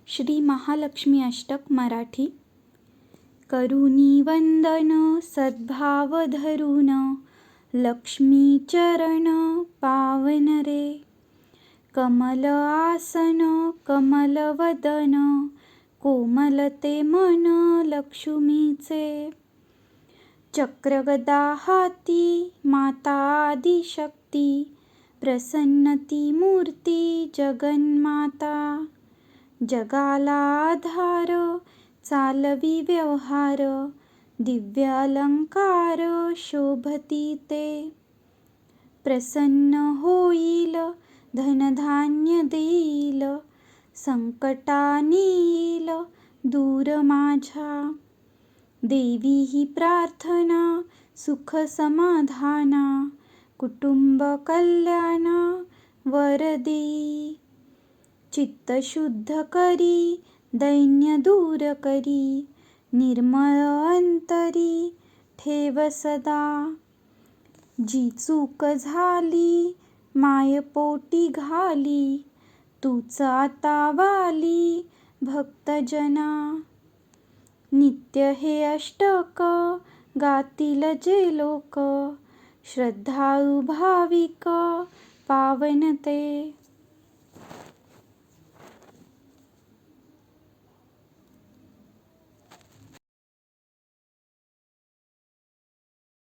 श्री महालक्ष्मी अष्टक मराठी. करुणी वंदन सद्भाव धरून, लक्ष्मी चरण पावन रे. कमल आसन कमल वदन, कोमलते मन लक्ष्मीचे. चक्र गदा हाती माता आदिशक्ती, प्रसन्नती मूर्ती जगन्माता. जगाला आधार चालवी व्यवहार, दिव्य अलंकार शोभती ते. प्रसन्न होईल धनधान्य देईल, संकटानील दूर माझ्या. देवी ही प्रार्थना सुख समाधाना, कुटुंब कल्याणा वर देई. चित्त शुद्ध करी दैन्य दूर करी, निर्मळ अंतरी ठेव सदा. जी चूक झाली मायपोटी घाली, तूच आता वाली भक्तजना. नित्य हे अष्टक गातील जे लोक, श्रद्धाळू भाविक पावन ते.